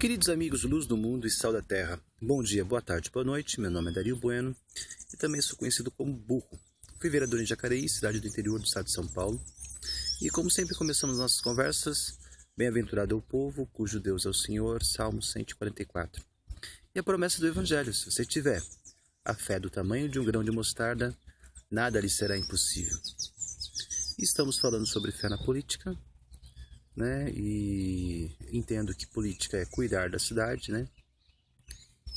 Queridos amigos, luz do mundo e sal da terra, bom dia, boa tarde, boa noite, meu nome é Dario Bueno e também sou conhecido como Burro. Fui vereador em Jacareí, cidade do interior do estado de São Paulo, e como sempre começamos nossas conversas, bem-aventurado é o povo, cujo Deus é o Senhor, Salmo 144. E a promessa do Evangelho, se você tiver a fé do tamanho de um grão de mostarda, nada lhe será impossível. E estamos falando sobre fé na política, né? E entendo que política é cuidar da cidade, né?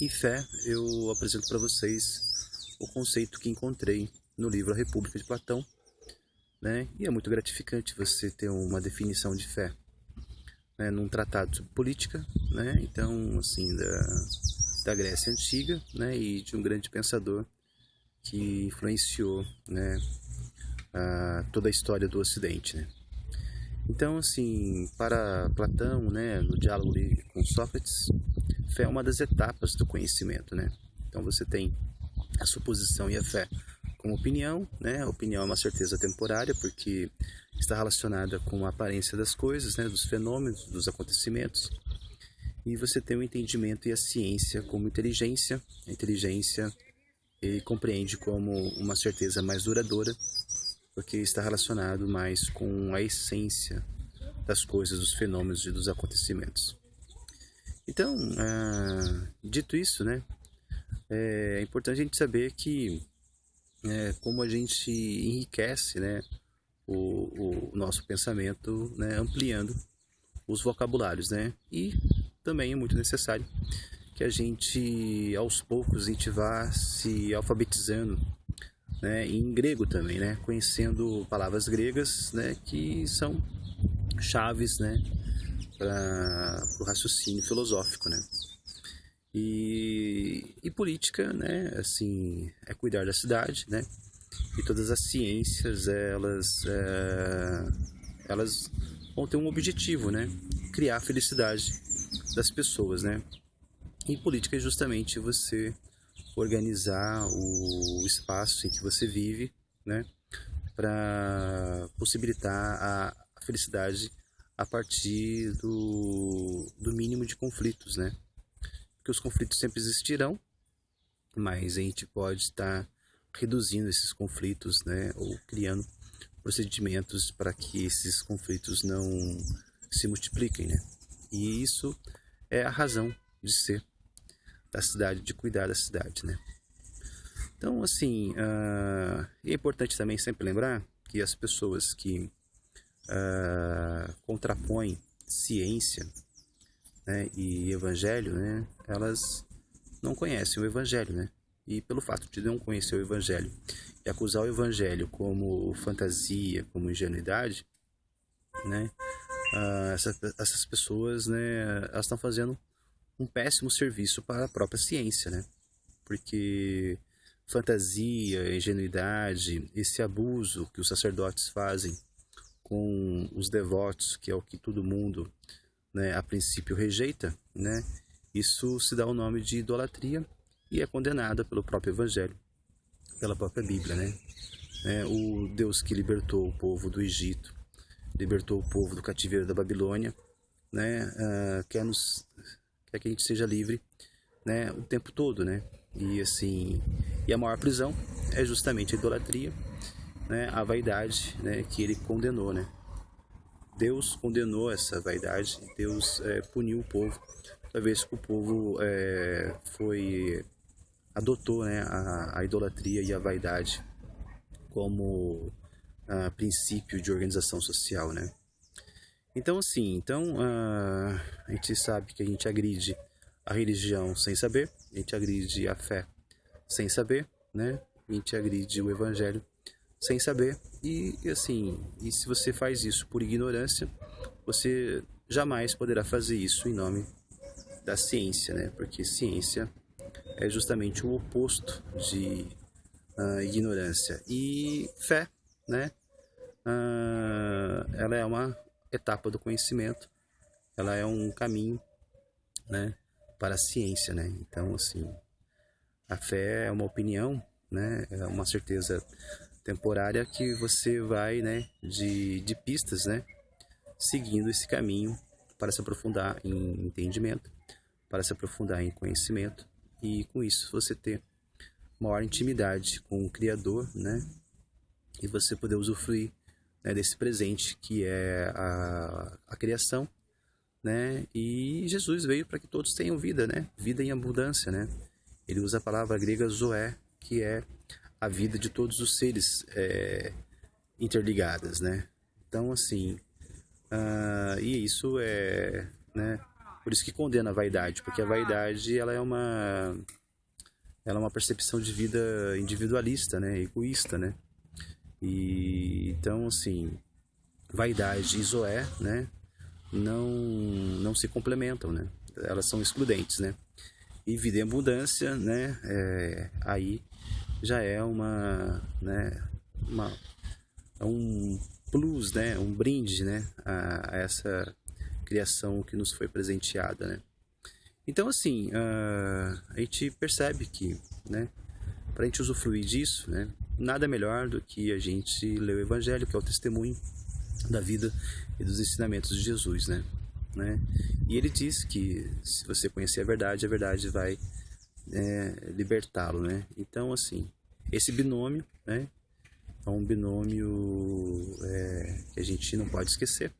E fé, eu apresento para vocês o conceito que encontrei no livro A República de Platão, né? E é muito gratificante você ter uma definição de fé, né, num tratado sobre política, né? Então, assim, da Grécia Antiga, né? E de um grande pensador que influenciou, né, toda a história do Ocidente, né? Então, assim, para Platão, né, no diálogo com Sócrates, fé é uma das etapas do conhecimento, né? Então você tem a suposição e a fé como opinião, né? A opinião é uma certeza temporária porque está relacionada com a aparência das coisas, né, dos fenômenos, dos acontecimentos. E você tem o entendimento e a ciência como inteligência. A inteligência ele compreende como uma certeza mais duradoura, porque está relacionado mais com a essência das coisas, dos fenômenos e dos acontecimentos. Então, dito isso, né, é importante a gente saber que como a gente enriquece, né, o nosso pensamento, né, ampliando os vocabulários, né, e também é muito necessário que a gente, aos poucos, a gente vá se alfabetizando, né, em grego também, né, conhecendo palavras gregas, né, que são chaves, né, para o raciocínio filosófico, né. E política, né, assim, é cuidar da cidade, né, e todas as ciências, elas vão ter um objetivo, né, criar a felicidade das pessoas, né. E política é justamente você organizar o espaço em que você vive, né, para possibilitar a felicidade a partir do mínimo de conflitos, né? Porque os conflitos sempre existirão, mas a gente pode estar reduzindo esses conflitos, né, ou criando procedimentos para que esses conflitos não se multipliquem, né? E isso é a razão de ser da cidade, de cuidar da cidade, né? Então, assim, é importante também sempre lembrar que as pessoas que contrapõem ciência, né, e evangelho, né, elas não conhecem o evangelho, né? E pelo fato de não conhecer o evangelho e acusar o evangelho como fantasia, como ingenuidade, né, essas pessoas, né, elas estão fazendo um péssimo serviço para a própria ciência, né? Porque fantasia, ingenuidade, esse abuso que os sacerdotes fazem com os devotos, que é o que todo mundo, né, a princípio rejeita, né? Isso se dá o nome de idolatria e é condenada pelo próprio Evangelho, pela própria Bíblia, né? O Deus que libertou o povo do Egito, libertou o povo do cativeiro da Babilônia, né? Quer que a gente seja livre, né, o tempo todo, né? E assim, e a maior prisão é justamente a idolatria, né, a vaidade, né, que ele condenou, né? Deus condenou essa vaidade, Deus puniu o povo, toda vez que o povo adotou, né, a idolatria e a vaidade como princípio de organização social, né? Então, assim, a gente sabe que a gente agride a religião sem saber, a gente agride a fé sem saber, né? A gente agride o evangelho sem saber e assim, e se você faz isso por ignorância, você jamais poderá fazer isso em nome da ciência, né? Porque ciência é justamente o oposto de ignorância. E fé, né? Ela é uma etapa do conhecimento, ela é um caminho, né, para a ciência, né? Então, assim, a fé é uma opinião, né, é uma certeza temporária que você vai, né, de pistas, né, seguindo esse caminho para se aprofundar em entendimento, para se aprofundar em conhecimento e com isso você ter maior intimidade com o Criador, né? E você poder usufruir, né, desse presente que é a criação, né? E Jesus veio para que todos tenham vida, né? Vida em abundância, né? Ele usa a palavra grega zoé, que é a vida de todos os seres interligadas, né? Então, assim, e isso é, né? Por isso que condena a vaidade, porque a vaidade ela é uma percepção de vida individualista, né? Egoísta, né? E então, assim, vaidade e zoé, né? Não se complementam, né? Elas são excludentes, né? E vida em abundância, né? Aí já é um plus, né? Um brinde, né? A essa criação que nos foi presenteada, né? Então, assim, a gente percebe que, né? Para a gente usufruir disso, né? Nada melhor do que a gente ler o Evangelho, que é o testemunho da vida e dos ensinamentos de Jesus, né? E ele diz que se você conhecer a verdade vai libertá-lo, né? Então, assim, esse binômio, né? É um binômio que a gente não pode esquecer,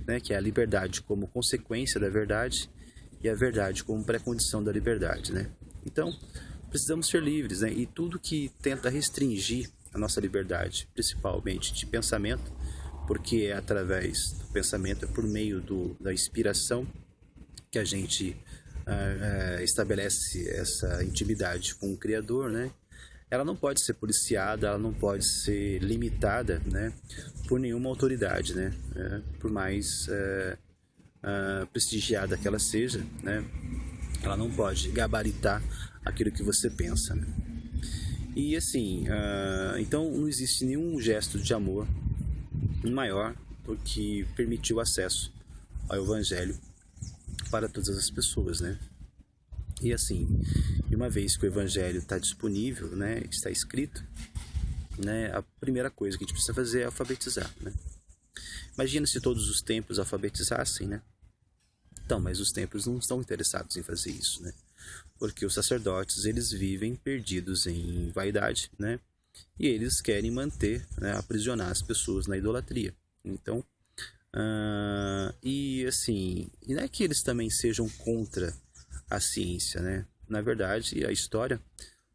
né? Que é a liberdade como consequência da verdade e a verdade como pré-condição da liberdade, né? Então, precisamos ser livres, né? E tudo que tenta restringir a nossa liberdade, principalmente de pensamento, porque é através do pensamento, é por meio da inspiração que a gente estabelece essa intimidade com o Criador, né? Ela não pode ser policiada, ela não pode ser limitada, né? Por nenhuma autoridade, né? Por mais prestigiada que ela seja, né? Ela não pode gabaritar aquilo que você pensa, né? E assim, então não existe nenhum gesto de amor maior do que permitir o acesso ao Evangelho para todas as pessoas, né? E assim, uma vez que o Evangelho está disponível, né, está escrito, né, a primeira coisa que a gente precisa fazer é alfabetizar, né? Imagina se todos os templos alfabetizassem, né? Então, mas os templos não estão interessados em fazer isso, né? Porque os sacerdotes, eles vivem perdidos em vaidade, né? E eles querem manter, né, aprisionar as pessoas na idolatria. Então, e assim, e não é que eles também sejam contra a ciência, né? Na verdade, a história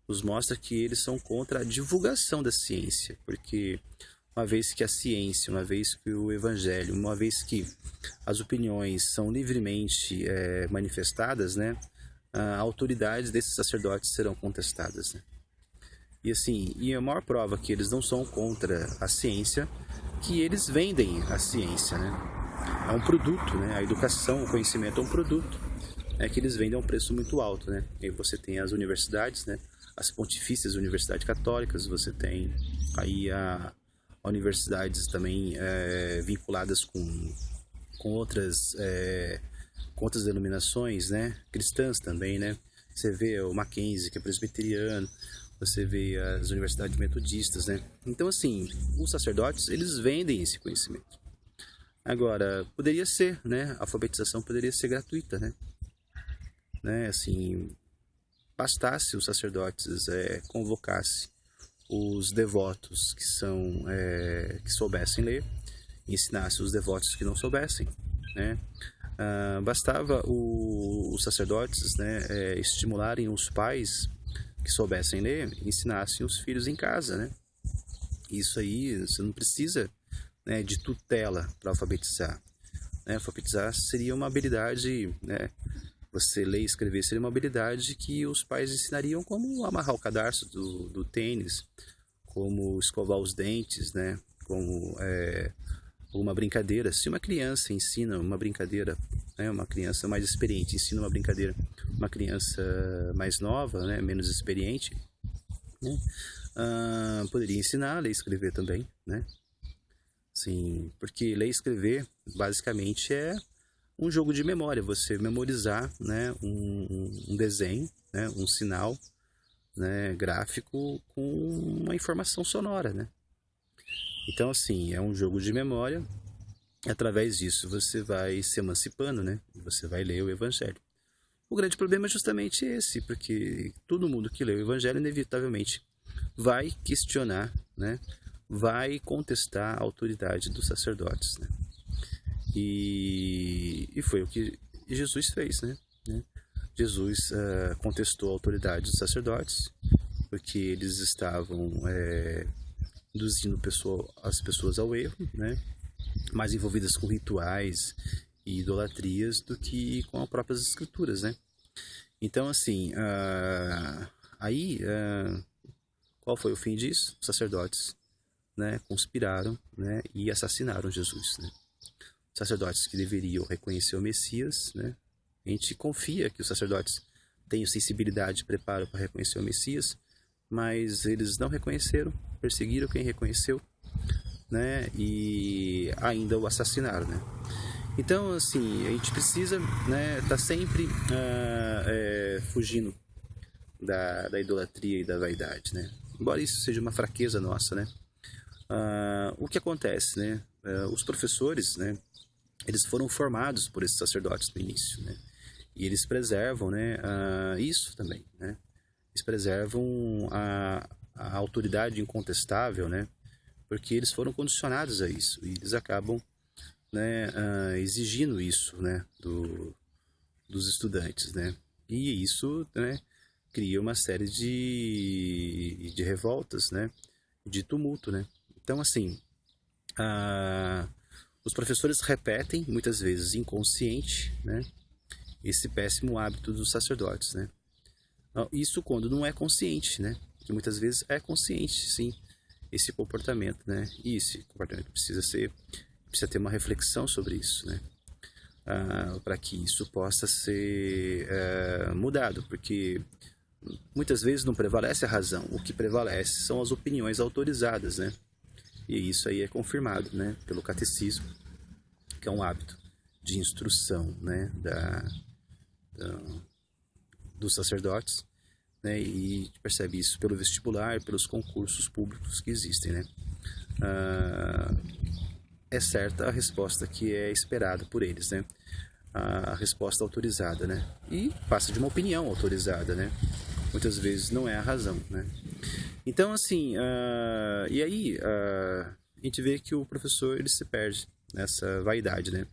nos mostra que eles são contra a divulgação da ciência, porque uma vez que a ciência, uma vez que o evangelho, uma vez que as opiniões são livremente manifestadas, né? A autoridade desses sacerdotes serão contestadas, né? E assim, e a maior prova que eles não são contra a ciência, que eles vendem a ciência, né? É um produto, né? A educação, o conhecimento é um produto, que eles vendem a um preço muito alto, né? E você tem as universidades, né? As pontifícias universidades católicas, você tem aí universidades também vinculadas com outras denominações, né? Cristãs também, né? Você vê o Mackenzie, que é presbiteriano, você vê as universidades metodistas, né? Então, assim, os sacerdotes, eles vendem esse conhecimento. Agora, poderia ser, né? A alfabetização poderia ser gratuita, né? Assim, bastasse os sacerdotes convocasse os devotos que soubessem ler, ensinasse os devotos que não soubessem, né? Bastava os sacerdotes, né, estimularem os pais que soubessem ler, ensinassem os filhos em casa, né? Isso aí, você não precisa, né, de tutela para alfabetizar, né? Alfabetizar seria uma habilidade, né? Você ler e escrever seria uma habilidade que os pais ensinariam, como amarrar o cadarço do tênis, como escovar os dentes, né? Como uma brincadeira. Se uma criança ensina uma brincadeira, né, uma criança mais experiente ensina uma brincadeira, uma criança mais nova, né, menos experiente, né, poderia ensinar a ler e escrever também, né? Sim, porque ler e escrever basicamente é um jogo de memória, você memorizar, né, um desenho, né, um sinal, né, gráfico com uma informação sonora, né? Então, assim, é um jogo de memória através disso você vai se emancipando, né? Você vai ler o Evangelho. O grande problema é justamente esse, porque todo mundo que lê o Evangelho inevitavelmente vai questionar, né? Vai contestar a autoridade dos sacerdotes, né? E foi o que Jesus fez, né? Jesus contestou a autoridade dos sacerdotes, porque eles estavam induzindo as pessoas ao erro, né? Mais envolvidas com rituais e idolatrias do que com as próprias escrituras, né? Então, assim, qual foi o fim disso? Os sacerdotes, né, conspiraram, né, e assassinaram Jesus, né? Os sacerdotes que deveriam reconhecer o Messias, né? A gente confia que os sacerdotes tenham sensibilidade e preparo para reconhecer o Messias, mas eles não reconheceram, perseguiram quem reconheceu, né? E ainda o assassinaram, né? Então, assim, a gente precisa, né, tá sempre fugindo da idolatria e da vaidade, né? Embora isso seja uma fraqueza nossa, né? O que acontece, né? Os professores, né, eles foram formados por esses sacerdotes no início, né? E eles preservam, né, isso também, né? Eles preservam a autoridade incontestável, né? Porque eles foram condicionados a isso e eles acabam, né, exigindo isso, né, dos estudantes, né? E isso, né, cria uma série de revoltas, né, de tumulto, né? Então, assim, os professores repetem, muitas vezes inconsciente, né, esse péssimo hábito dos sacerdotes, né? Isso quando não é consciente, né? Que muitas vezes é consciente, sim, esse comportamento, né? E esse comportamento precisa ter uma reflexão sobre isso, né? Para que isso possa ser mudado, porque muitas vezes não prevalece a razão, o que prevalece são as opiniões autorizadas, né? E isso aí é confirmado, né, pelo catecismo, que é um hábito de instrução, né, dos sacerdotes, né, e percebe isso pelo vestibular, pelos concursos públicos que existem, né. É certa a resposta que é esperada por eles, né, a resposta autorizada, né, e passa de uma opinião autorizada, né, muitas vezes não é a razão, né. Então, assim, e aí a gente vê que o professor ele se perde nessa vaidade, né.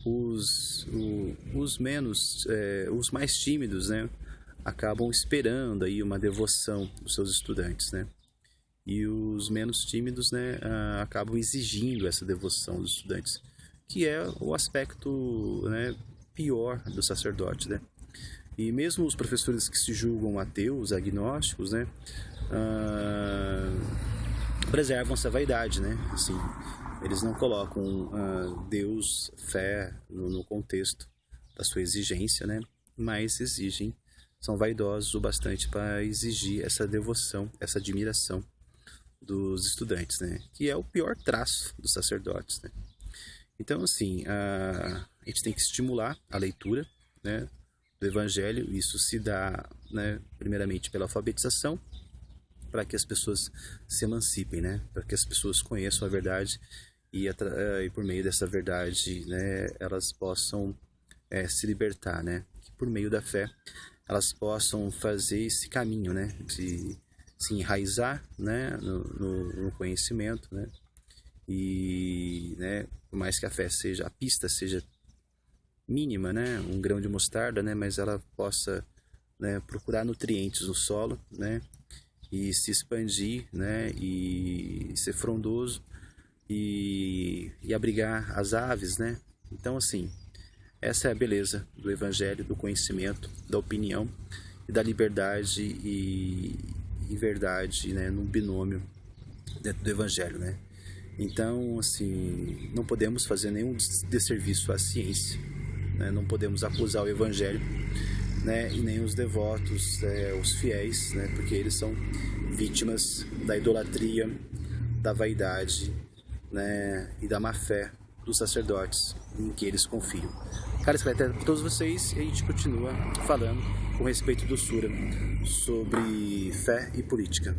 Os mais tímidos, né, acabam esperando aí uma devoção dos seus estudantes, né, e os menos tímidos, né, acabam exigindo essa devoção dos estudantes, que é o aspecto, né, pior do sacerdote, né. E mesmo os professores que se julgam ateus, agnósticos, né, preservam essa vaidade, né, assim, eles não colocam Deus, fé no contexto da sua exigência, né, mas são vaidosos o bastante para exigir essa devoção, essa admiração dos estudantes, né, que é o pior traço dos sacerdotes, né. Então, assim, a gente tem que estimular a leitura, né, do Evangelho. Isso se dá, né, primeiramente pela alfabetização, para que as pessoas se emancipem, né, para que as pessoas conheçam a verdade e por meio dessa verdade, né, elas possam se libertar, né, que por meio da fé elas possam fazer esse caminho, né, de se enraizar, né, no conhecimento, né, e, né, por mais que a pista seja mínima, né, um grão de mostarda, né, mas ela possa, né, procurar nutrientes no solo, né, e se expandir, né, e ser frondoso e abrigar as aves, né. Então, assim, essa é a beleza do Evangelho, do conhecimento, da opinião e da liberdade e verdade, né, num binômio dentro do Evangelho, né. Então, assim, não podemos fazer nenhum desserviço à ciência, né? Não podemos acusar o Evangelho, né, e nem os devotos, os fiéis, né, porque eles são vítimas da idolatria, da vaidade, né, e da má fé dos sacerdotes em que eles confiam. Cara, isso para todos vocês, e a gente continua falando com respeito do Sura sobre fé e política.